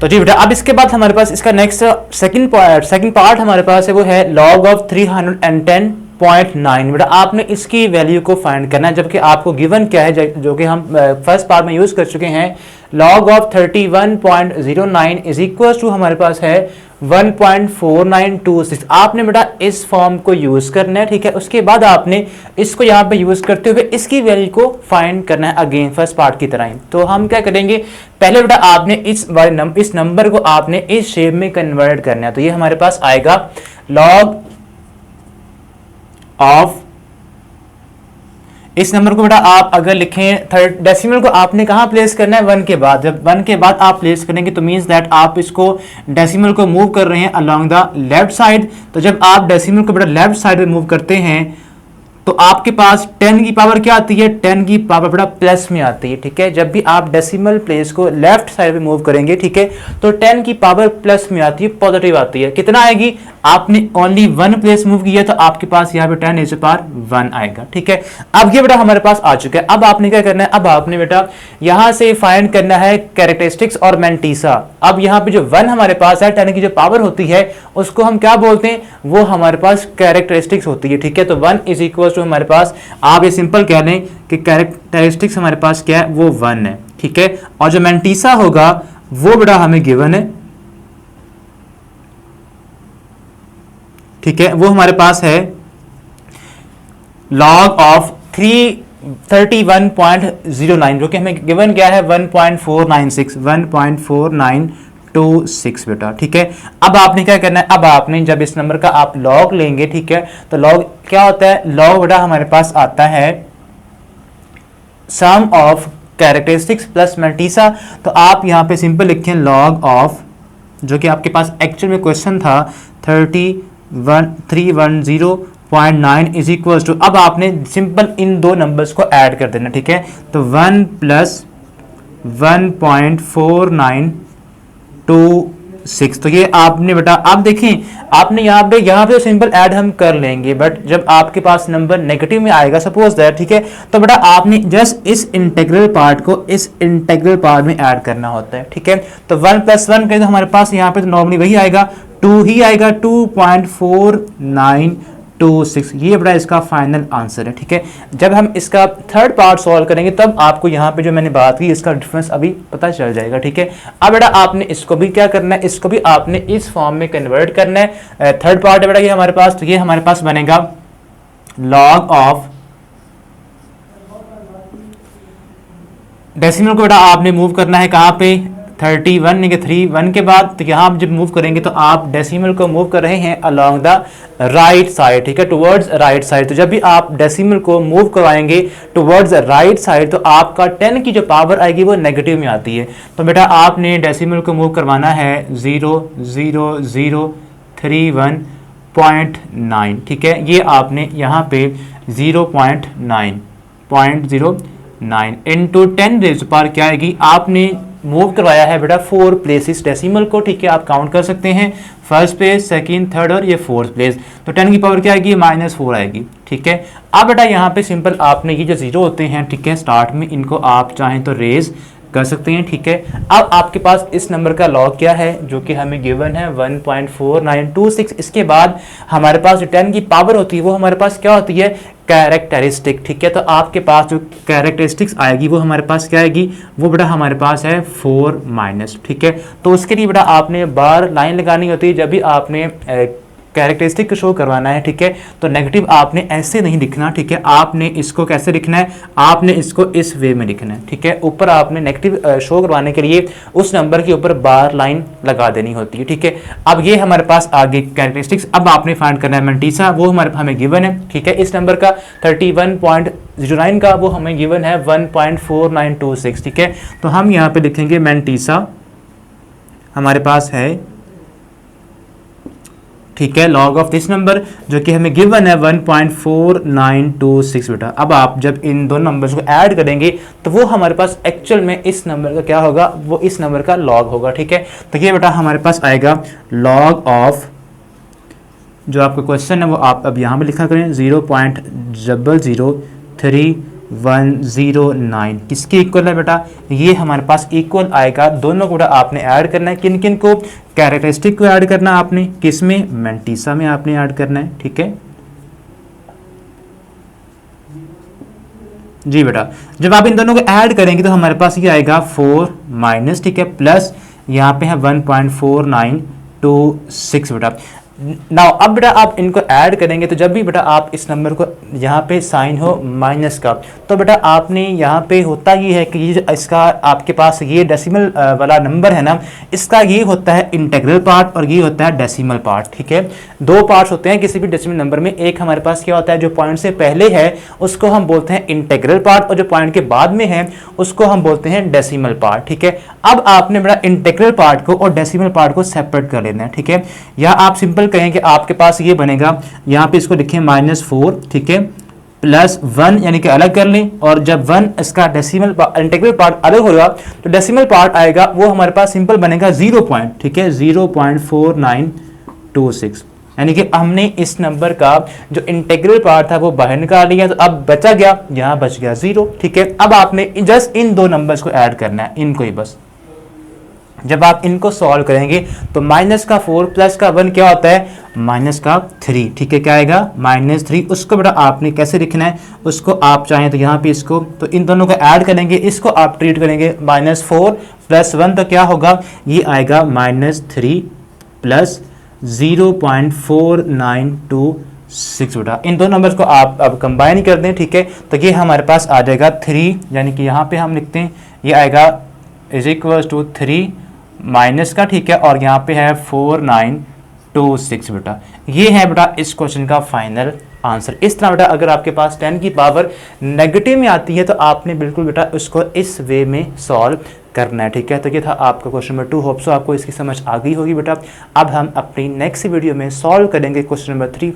तो जी बेटा अब इसके बाद हमारे पास इसका नेक्स्ट सेकंड पार्ट हमारे पास है, वो है log ऑफ 310.9। बेटा आपने इसकी वैल्यू को फाइंड करना है, जबकि आपको गिवन क्या है जो कि हम फर्स्ट पार्ट में यूज कर चुके हैं। log of 31.09 is equal to हमारे पास है 1.4926। आपने बेटा इस फॉर्म को यूज करना है, ठीक है। उसके बाद आपने इसको यहाँ पे यूज करते हुए इसकी वैल्यू को फाइंड करना है अगेन फर्स्ट पार्ट की तरह ही। तो हम क्या करेंगे, पहले बेटा आपने इस नंबर को आपने इस शेप में कन्वर्ट करना है। तो ये हमारे पास आएगा log ऑफ, इस नंबर को बेटा आप अगर लिखें थर्ड डेसिमल को आपने कहां प्लेस करना है, 1 के बाद। जब 1 के बाद आप प्लेस करेंगे तो मींस दैट आप इसको डेसिमल को मूव कर रहे हैं अलोंग द लेफ्ट साइड। तो जब आप डेसिमल को बेटा लेफ्ट साइड में मूव करते हैं तो आपके पास 10 की पावर क्या आती है, 10 की पावर बेटा प्लस में आती है, ठीक है। जब भी आप डेसिमल प्लेस को लेफ्ट साइड में मूव करेंगे, ठीक है, तो 10 की पावर प्लस में आती है, पॉजिटिव आती है। कितना आएगी, आपने ओनली 1 प्लेस मूव किया तो आपके पास यहाँ पे 10 इज पावर 1 आएगा, ठीक है। अब ये बेटा हमारे पास आ चुका है। अब आपने क्या करना है, अब आपने बेटा यहाँ से फाइंड करना है कैरेक्टरिस्टिक्स और मैंटीसा। अब यहाँ पे जो 1 हमारे पास है, 10 की जो पावर होती है उसको हम क्या बोलते हैं, वो हमारे पास कैरेक्टरिस्टिक्स होती है, ठीक है। तो 1 इज इक्वल टू हमारे पास, आप ये सिंपल कह लें कि कैरेक्टरिस्टिक्स हमारे पास क्या है, वो 1 है, ठीक है। और जो मैंटीसा होगा वो बेटा हमें गिवन है, ठीक है। वो हमारे पास है log ऑफ 31.09 जो कि हमें गिवन क्या है 1.496 बेटा, ठीक है। अब आपने क्या करना है, अब आपने जब इस नंबर का आप log लेंगे, ठीक है, तो log क्या होता है, log बेटा हमारे पास आता है सम ऑफ कैरेक्टरिस्टिक्स प्लस मैंटीसा। तो आप यहां पे सिंपल लिखें log ऑफ, जो कि आपके पास एक्चुअल में क्वेश्चन था 310.9 इज इक्वल टू, अब आपने सिंपल इन दो नंबर्स को ऐड कर देना, ठीक है। तो 1 प्लस 1.4926। तो ये आपने बेटा आप देखें, आपने यहाँ पे तो सिंपल ऐड हम कर लेंगे, बट जब आपके पास नंबर नेगेटिव में आएगा सपोज दैट, ठीक है, तो बेटा आपने जस्ट इस इंटीग्रल पार्ट को इस इंटीग्रल पार्ट में ऐड करना होता है, ठीक है। तो 1 + 1 करें तो हमारे पास यहाँ पे तो नॉर्मली वही आएगा, 2 ही आएगा, 2.4926। ये बड़ा इसका फाइनल आंसर है, ठीक है। जब हम इसका थर्ड पार्ट सॉल्व करेंगे तब आपको यहाँ पे जो मैंने बात की इसका डिफरेंस अभी पता चल जाएगा, ठीक है। अब बेटा आपने इसको भी क्या करना है, इसको भी आपने इस फॉर्म में कन्वर्ट करना है। थर्ड पार्ट है बेटा ये हमारे पास, तो ये हमारे पास बनेगा log ऑफ, डेसिमल को बेटा आपने मूव करना है कहाँ पे, 31 यानी 31 के बाद। तो यहाँ आप जब मूव करेंगे तो आप डेसिमल को मूव कर रहे हैं अलोंग द राइट साइड, ठीक है, टुवर्ड्स राइट साइड। तो जब भी आप डेसिमल को मूव करवाएंगे टुवर्ड्स राइट साइड तो आपका 10 की जो पावर आएगी वो नेगेटिव में आती है। तो बेटा आपने डेसिमल को मूव करवाना है 0.00319, ठीक है। ये आपने यहाँ पे 0.9 इंटू 10 रेज़ पर क्या आएगी, आपने मूव करवाया है बेटा 4 प्लेसेस डेसिमल को, ठीक है। आप काउंट कर सकते हैं, फर्स्ट प्लेस, सेकंड, थर्ड और ये फोर्थ प्लेस। तो 10 की पावर क्या आएगी, -4 आएगी, ठीक है। अब बेटा यहाँ पे सिंपल आपने ये जो जीरो होते हैं, ठीक है, स्टार्ट में इनको आप चाहें तो रेज कर सकते हैं, ठीक है। अब आपके पास इस नंबर का लॉग क्या है जो कि हमें गिवन है 1.4926। इसके बाद हमारे पास जो 10 की पावर होती है वो हमारे पास क्या होती है, कैरेक्टरिस्टिक, ठीक है। तो आपके पास जो कैरेक्टरिस्टिक्स आएगी वो हमारे पास क्या आएगी, वो बेटा हमारे पास है 4-, ठीक है। तो उसके लिए बेटा आपने बार लाइन लगानी होती है जब भी आपने कैरेक्टरिस्टिक को शो करवाना है, ठीक है। तो नेगेटिव आपने ऐसे नहीं लिखना, ठीक है। आपने इसको कैसे लिखना है, आपने इसको इस वे में लिखना है, ठीक है। ऊपर आपने नेगेटिव शो करवाने के लिए उस नंबर के ऊपर बार लाइन लगा देनी होती है, ठीक है। अब ये हमारे पास आगे कैरेक्टरिस्टिक्स, अब आपने फाइंड करना है मैंटीसा, वो हमें गिवन है, ठीक है। इस नंबर का 31.09 का वो हमें गिवन है 1.4926, ठीक है। तो हम यहाँ पे लिखेंगे मैंटीसा हमारे पास है, ठीक है, लॉग ऑफ दिस नंबर जो कि हमें गिवन है 1.4926 बेटा। अब आप जब इन दोनों नंबर्स को ऐड करेंगे तो वो हमारे पास एक्चुअल में इस नंबर का क्या होगा, वो इस नंबर का लॉग होगा, ठीक है। तो ये बेटा हमारे पास आएगा लॉग ऑफ, जो आपका क्वेश्चन है वो आप अब यहाँ पे लिखा करें 0.00319, 109 किसके इक्वल है बेटा, ये हमारे पास इक्वल आएगा। दोनों को बेटा आपने ऐड करना है, किन किन को, कैरेक्टरिस्टिक को ऐड करना है आपने, किसमें, मैंटीसा में आपने ऐड करना है, ठीक है जी बेटा। जब आप इन दोनों को ऐड करेंगे तो हमारे पास ये आएगा 4 माइनस, ठीक है, प्लस यहाँ पे है 1.4926 बेटा। नाउ अब बेटा आप इनको ऐड करेंगे तो जब भी बेटा आप इस नंबर को यहाँ पे साइन हो माइनस का, तो बेटा आपने यहाँ पे होता ये है कि ये इसका आपके पास ये डेसिमल वाला नंबर है ना, इसका ये होता है इंटीग्रल पार्ट और ये होता है डेसिमल पार्ट, ठीक है। दो पार्ट्स होते हैं किसी भी डेसिमल नंबर में, एक हमारे पास क्या होता है जो पॉइंट से पहले है उसको हम बोलते हैं इंटीग्रल पार्ट, और जो पॉइंट के बाद में है उसको हम बोलते हैं डेसिमल पार्ट, ठीक है। अब आपने बेटा इंटीग्रल पार्ट को और डेसिमल पार्ट को सेपरेट कर लेना है, ठीक है। या आप सिंपल कहें कि आपके पास ये बनेगा, यहाँ पे इसको लिखें -4, ठीक है, प्लस 1 यानी कि अलग कर लें, और जब 1 इसका डेसिमल इंटीग्रल पार्ट अलग होगा तो डेसिमल पार्ट आएगा वो हमारे पास सिंपल बनेगा 0 पॉइंट, ठीक है, 0.4926, यानी कि हमने इस नंबर का जो इंटीग्रल पार्ट था वो बाहर निकाल लिया, तो अब बचा गया, यहाँ बच गया 0, ठीक है। अब आपने जस्ट इन दो नंबर्स को ऐड करना है, इनको ही बस। जब आप इनको सॉल्व करेंगे तो माइनस का 4 प्लस का 1 क्या होता है, माइनस का 3, ठीक है, क्या आएगा -3। उसको बेटा आपने कैसे लिखना है, उसको आप चाहें तो यहाँ पे इसको, तो इन दोनों को ऐड करेंगे, इसको आप ट्रीट करेंगे -4 प्लस 1 तो क्या होगा, ये आएगा -3 प्लस 0.4926 बेटा। इन दो नंबर्स को आप अब कंबाइन कर दें, ठीक है, तो ये हमारे पास आ जाएगा 3, यानी कि यहाँ पे हम लिखते हैं ये आएगा इज इक्वल टू 3 माइनस का, ठीक है, और यहाँ पे है 4926 बेटा। ये है बेटा इस क्वेश्चन का फाइनल आंसर। इस तरह बेटा अगर आपके पास 10 की पावर नेगेटिव में आती है तो आपने बिल्कुल बेटा उसको इस वे में सॉल्व करना है, ठीक है। तो ये था आपका क्वेश्चन नंबर 2। होप सो आपको इसकी समझ आ गई होगी बेटा। अब हम अपनी नेक्स्ट वीडियो में सॉल्व करेंगे क्वेश्चन नंबर 3।